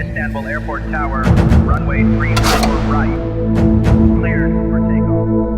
Istanbul Airport Tower, runway 34 right. Cleared for takeoff.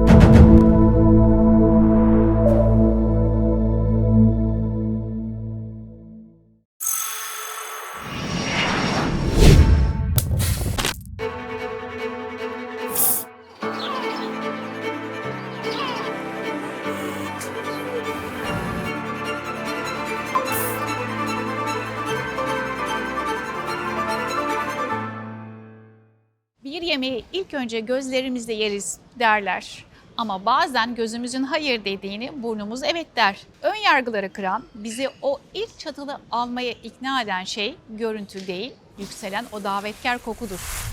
Bir yemeği ilk önce gözlerimizle yeriz derler. Ama bazen gözümüzün hayır dediğini burnumuz evet der. Ön yargıları kıran, bizi o ilk çatalı almaya ikna eden şey görüntü değil, yükselen o davetkar kokudur.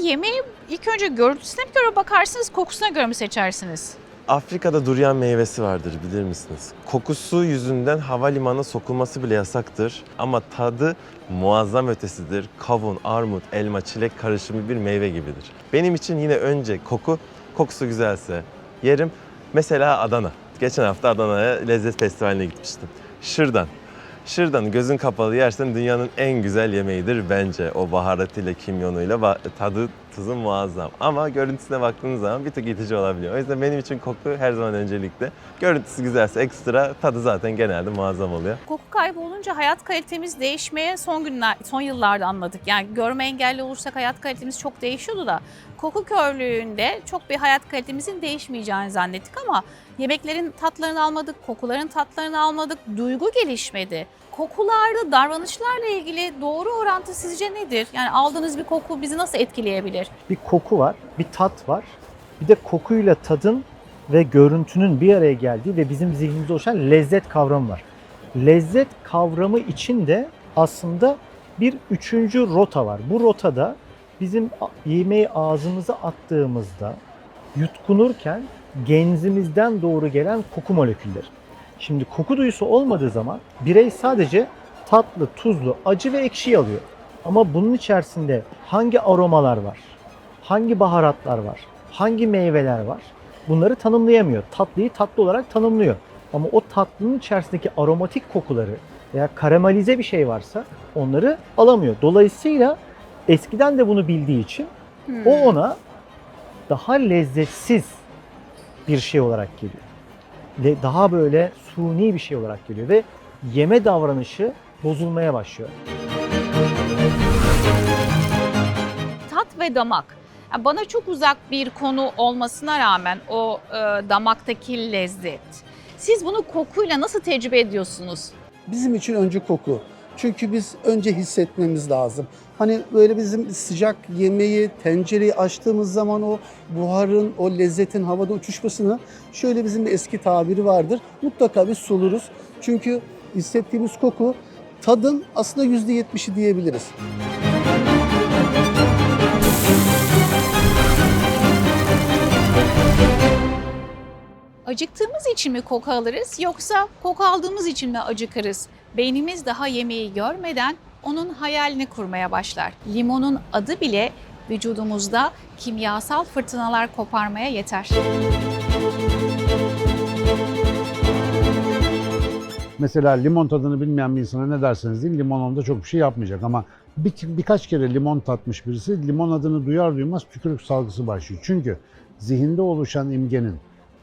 Yemeği ilk önce görüntüsüne mi göre bakarsınız, kokusuna göre mi seçersiniz? Afrika'da durian meyvesi vardır, bilir misiniz? Kokusu yüzünden havalimanına sokulması bile yasaktır. Ama tadı muazzam ötesidir. Kavun, armut, elma, çilek karışımı bir meyve gibidir. Benim için yine önce kokusu güzelse yerim. Mesela Adana. Geçen hafta Adana'ya lezzet festivaline gitmiştim. Şırdan gözün kapalı yersen dünyanın en güzel yemeğidir bence. O baharatıyla, kimyonuyla tadı, tuzu muazzam. Ama görüntüsüne baktığınız zaman bir tık itici olabiliyor. O yüzden benim için koku her zaman öncelikli. Görüntüsü güzelse ekstra, tadı zaten genelde muazzam oluyor. Koku kaybı olunca hayat kalitemiz değişmeye son yıllarda anladık. Yani görme engelli olursak hayat kalitemiz çok değişiyordu da koku körlüğünde çok bir hayat kalitemizin değişmeyeceğini zannettik ama yemeklerin tatlarını almadık, kokuların tatlarını almadık, duygu gelişmedi. Kokularda davranışlarla ilgili doğru orantı sizce nedir? Yani aldığınız bir koku bizi nasıl etkileyebilir? Bir koku var, bir tat var. Bir de kokuyla tadın ve görüntünün bir araya geldiği ve bizim zihnimizde oluşan lezzet kavramı var. Lezzet kavramı için de aslında bir üçüncü rota var. Bu rotada bizim yemeği ağzımıza attığımızda yutkunurken genzimizden doğru gelen koku molekülleri. Şimdi koku duyusu olmadığı zaman birey sadece tatlı, tuzlu, acı ve ekşi alıyor. Ama bunun içerisinde hangi aromalar var, hangi baharatlar var, hangi meyveler var bunları tanımlayamıyor. Tatlıyı tatlı olarak tanımlıyor. Ama o tatlının içerisindeki aromatik kokuları veya karamelize bir şey varsa onları alamıyor. Dolayısıyla eskiden de bunu bildiği için o ona daha lezzetsiz bir şey olarak geliyor. Daha böyle suni bir şey olarak geliyor ve yeme davranışı bozulmaya başlıyor. Tat ve damak. Yani bana çok uzak bir konu olmasına rağmen o damaktaki lezzet. Siz bunu kokuyla nasıl tecrübe ediyorsunuz? Bizim için önce koku. Çünkü biz önce hissetmemiz lazım. Hani böyle bizim sıcak yemeği, tencereyi açtığımız zaman o buharın, o lezzetin havada uçuşmasını şöyle bizim bir eski tabiri vardır. Mutlaka biz soluruz. Çünkü hissettiğimiz koku tadın aslında %70'i diyebiliriz. Acıktığımız için mi koku alırız yoksa koku aldığımız için mi acıkırız? Beynimiz daha yemeği görmeden onun hayalini kurmaya başlar. Limonun adı bile vücudumuzda kimyasal fırtınalar koparmaya yeter. Mesela limon tadını bilmeyen bir insana ne derseniz deyin limon onda çok bir şey yapmayacak ama birkaç kere limon tatmış birisi limon adını duyar duymaz tükürük salgısı başlıyor. Çünkü zihinde oluşan imgenin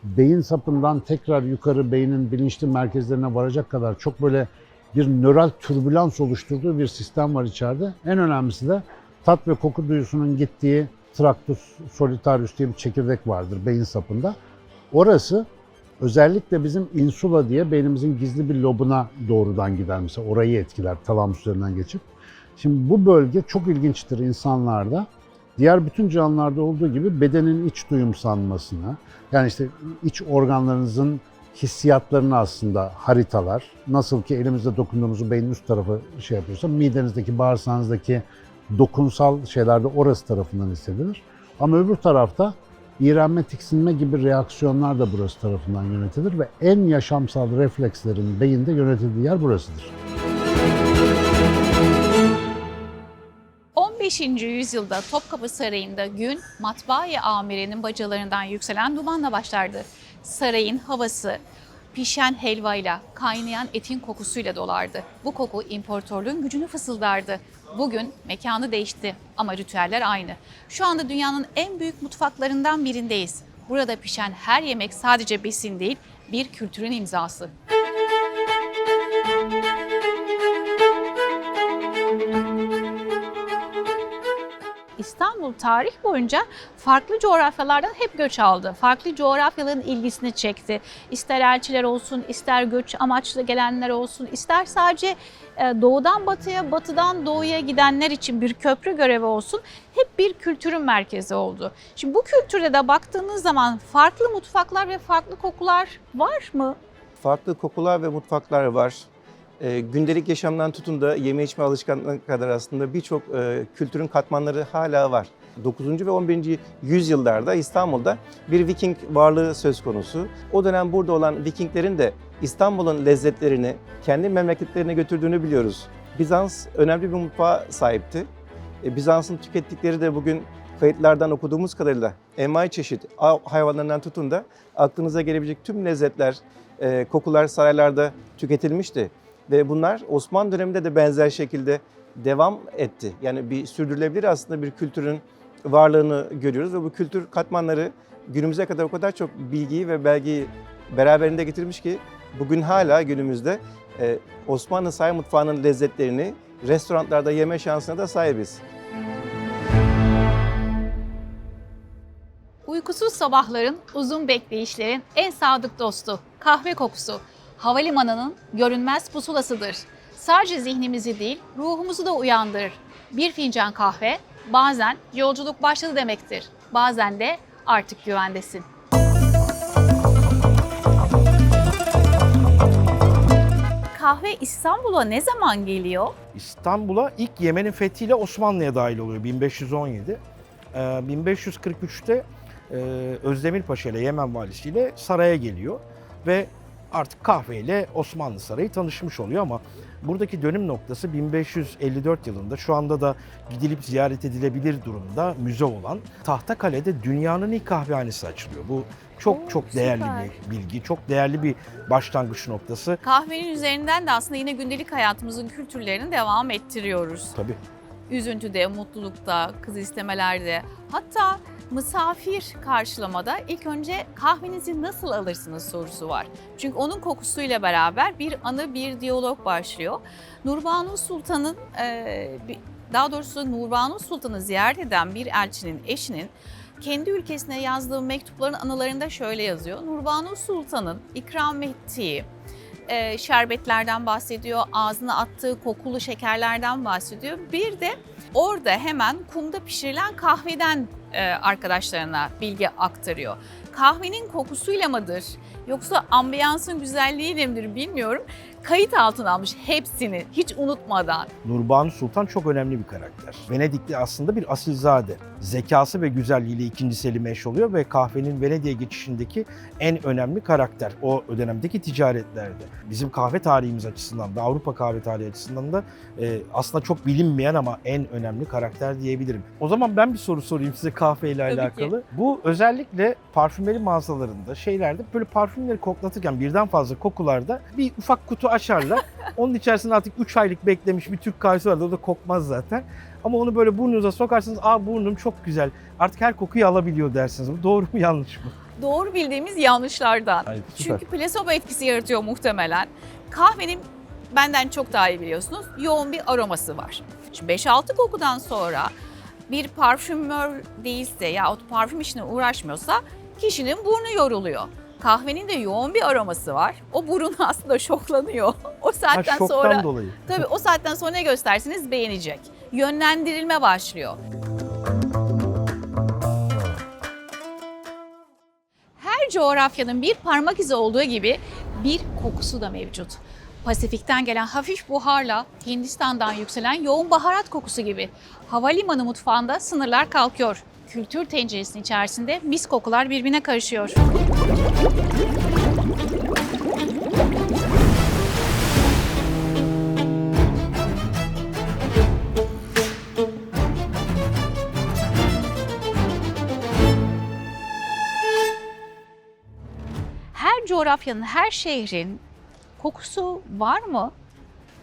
beyin sapından tekrar yukarı beynin bilinçli merkezlerine varacak kadar çok böyle bir nöral türbülans oluşturduğu bir sistem var içeride. En önemlisi de tat ve koku duyusunun gittiği tractus solitarius diye bir çekirdek vardır beyin sapında. Orası özellikle bizim insula diye beynimizin gizli bir lobuna doğrudan gider. Mesela orayı etkiler talamus üzerinden geçip. Şimdi bu bölge çok ilginçtir insanlarda. Diğer bütün canlılarda olduğu gibi bedenin iç duyumsanmasına, yani işte iç organlarınızın hissiyatlarını aslında haritalar. Nasıl ki elimizde dokunduğumuzu beynin üst tarafı şey yapıyorsa, midenizdeki, bağırsağınızdaki dokunsal şeyler de orası tarafından hissedilir. Ama öbür tarafta İğrenme, tiksinme gibi reaksiyonlar da burası tarafından yönetilir ve en yaşamsal reflekslerin beyinde yönetildiği yer burasıdır. 15. yüzyılda Topkapı Sarayı'nda gün matbaa-i amirenin bacalarından yükselen dumanla başlardı. Sarayın havası pişen helvayla, kaynayan etin kokusuyla dolardı. Bu koku imparatorluğun gücünü fısıldardı. Bugün mekanı değişti ama ritüeller aynı. Şu anda dünyanın en büyük mutfaklarından birindeyiz. Burada pişen her yemek sadece besin değil, bir kültürün imzası. İstanbul tarih boyunca farklı coğrafyalardan hep göç aldı. Farklı coğrafyaların ilgisini çekti. İster elçiler olsun, ister göç amaçlı gelenler olsun, ister sadece doğudan batıya, batıdan doğuya gidenler için bir köprü görevi olsun. Hep bir kültürün merkezi oldu. Şimdi bu kültürde de baktığınız zaman farklı mutfaklar ve farklı kokular var mı? Farklı kokular ve mutfaklar var. Gündelik yaşamdan tutun da yeme içme alışkanlığına kadar aslında birçok kültürün katmanları hala var. 9. ve 11. yüzyıllarda İstanbul'da bir Viking varlığı söz konusu. O dönem burada olan Vikinglerin de İstanbul'un lezzetlerini kendi memleketlerine götürdüğünü biliyoruz. Bizans önemli bir mutfağa sahipti. Bizans'ın tükettikleri de bugün kayıtlardan okuduğumuz kadarıyla envai çeşit av hayvanlarından tutun da aklınıza gelebilecek tüm lezzetler, kokular saraylarda tüketilmişti. Ve bunlar Osmanlı döneminde de benzer şekilde devam etti. Yani bir sürdürülebilir aslında bir kültürün varlığını görüyoruz ve bu kültür katmanları günümüze kadar o kadar çok bilgiyi ve belgeyi beraberinde getirmiş ki bugün hala günümüzde Osmanlı saray mutfağının lezzetlerini restoranlarda yeme şansına da sahibiz. Uykusuz sabahların, uzun bekleyişlerin en sadık dostu, kahve kokusu. Havalimanının görünmez pusulasıdır. Sadece zihnimizi değil, ruhumuzu da uyandırır. Bir fincan kahve bazen yolculuk başladı demektir. Bazen de artık güvendesin. Kahve İstanbul'a ne zaman geliyor? İstanbul'a ilk Yemen'in fethiyle Osmanlı'ya dahil oluyor 1517. 1543'te Özdemir Paşa ile Yemen valisiyle saraya geliyor ve artık kahveyle Osmanlı Sarayı tanışmış oluyor ama buradaki dönüm noktası 1554 yılında şu anda da gidilip ziyaret edilebilir durumda müze olan Tahtakale'de dünyanın ilk kahvehanesi açılıyor. Bu çok değerli bir bilgi, çok değerli bir başlangıç noktası. Kahvenin üzerinden de aslında yine gündelik hayatımızın kültürlerini devam ettiriyoruz. Tabii. Üzüntüde, mutlulukta, kız istemelerde, hatta misafir karşılamada ilk önce kahvenizi nasıl alırsınız sorusu var. Çünkü onun kokusuyla beraber bir anı, bir diyalog başlıyor. Nurbanu Sultan'ın, daha doğrusu Nurbanu Sultan'ı ziyaret eden bir elçinin eşinin kendi ülkesine yazdığı mektupların anılarında şöyle yazıyor. Nurbanu Sultan'ın ikram ettiği şerbetlerden bahsediyor, ağzına attığı kokulu şekerlerden bahsediyor. Bir de orada hemen kumda pişirilen kahveden arkadaşlarına bilgi aktarıyor. Kahvenin kokusuyla mıdır yoksa ambiyansın güzelliğiyle midir bilmiyorum. Kayıt altına almış hepsini hiç unutmadan. Nurbanu Sultan çok önemli bir karakter. Venedikli aslında bir asilzade. Zekası ve güzelliğiyle 2. Selim'e eş oluyor ve kahvenin Venedik'e geçişindeki en önemli karakter. O dönemdeki ticaretlerde. Bizim kahve tarihimiz açısından da Avrupa kahve tarihi açısından da aslında çok bilinmeyen ama en önemli karakter diyebilirim. O zaman ben bir soru sorayım size kahveyle alakalı. Bu özellikle parfümeri mağazalarında, şeylerde böyle parfümleri koklatırken birden fazla kokularda bir ufak kutu açarlar. Onun içerisinde artık 3 aylık beklemiş bir Türk kahvesi vardı. O da kokmaz zaten. Ama onu böyle burnunuza sokarsınız. Burnum çok güzel. Artık her kokuyu alabiliyor dersiniz. Bu doğru mu yanlış mı? Doğru bildiğimiz yanlışlardan. Hayır, süper. Çünkü plasebo etkisi yaratıyor muhtemelen. Kahvenin benden çok daha iyi biliyorsunuz yoğun bir aroması var. Şimdi 5-6 kokudan sonra bir parfümör değilse yahut parfüm işine uğraşmıyorsa kişinin burnu yoruluyor. Kahvenin de yoğun bir aroması var. O burun aslında şoklanıyor. O saatten Şoktan sonra dolayı. tabii o saatten sonra ne gösterseniz beğenecek. Yönlendirilme başlıyor. Her coğrafyanın bir parmak izi olduğu gibi bir kokusu da mevcut. Pasifik'ten gelen hafif buharla Hindistan'dan yükselen yoğun baharat kokusu gibi. Havalimanı mutfağında sınırlar kalkıyor. kültür tenceresinin içerisinde mis kokular birbirine karışıyor. Her coğrafyanın, her şehrin kokusu var mı?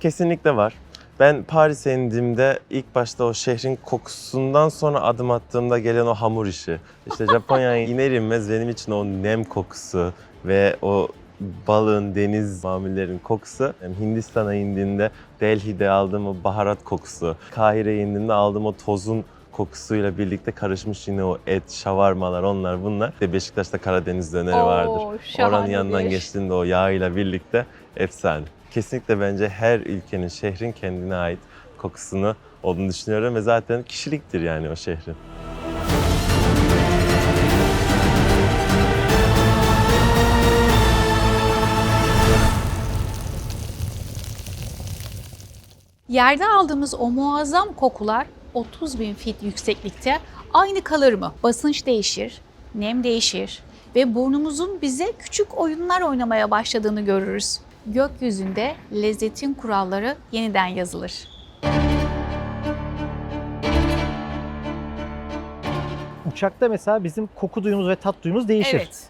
Kesinlikle var. Ben Paris'e indiğimde ilk başta o şehrin kokusundan sonra adım attığımda gelen o hamur işi. İşte Japonya'ya iner inmez benim için o nem kokusu ve o balığın, deniz mamullerin kokusu. Yani Hindistan'a indiğimde Delhi'de aldığım o baharat kokusu. Kahire'ye indiğimde aldığım o tozun kokusuyla birlikte karışmış yine o et, şavarmalar, onlar bunlar. İşte Beşiktaş'ta Karadeniz döneri vardır. Oranın yanından geçtiğinde o yağıyla birlikte efsane. Kesinlikle bence her ülkenin, şehrin kendine ait kokusunu olduğunu düşünüyorum ve zaten kişiliktir yani o şehrin. Yerde aldığımız o muazzam kokular 30.000 fit yükseklikte aynı kalır mı? Basınç değişir, nem değişir ve burnumuzun bize küçük oyunlar oynamaya başladığını görürüz. Gökyüzünde lezzetin kuralları yeniden yazılır. Uçakta mesela bizim koku duyumuz ve tat duyumuz değişir. Evet.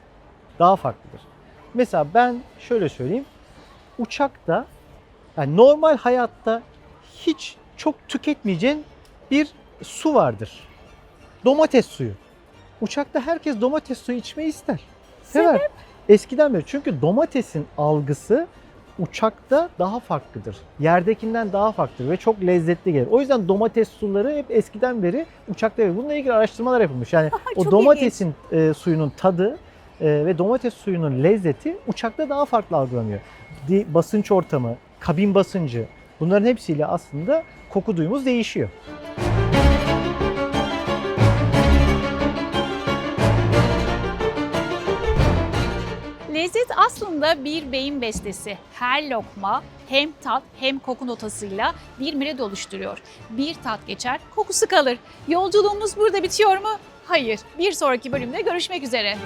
Daha farklıdır. Mesela ben şöyle söyleyeyim. Uçakta, yani normal hayatta hiç çok tüketmeyeceğin bir su vardır. Domates suyu. Uçakta herkes domates suyu içmeyi ister. Sever. Eskiden beri. Çünkü domatesin algısı uçakta daha farklıdır. Yerdekinden daha farklıdır ve çok lezzetli gelir. O yüzden domates suları hep eskiden beri uçakta var. Bununla ilgili araştırmalar yapılmış. Yani o Çok domatesin suyunun tadı ve domates suyunun lezzeti uçakta daha farklı algılanıyor. Basınç ortamı, kabin basıncı, bunların hepsiyle aslında koku duyumuz değişiyor. Lezzet aslında bir beyin bestesi. Her lokma hem tat hem koku notasıyla bir melodi oluşturuyor. Bir tat geçer, kokusu kalır. Yolculuğumuz burada bitiyor mu? Hayır. Bir sonraki bölümde görüşmek üzere.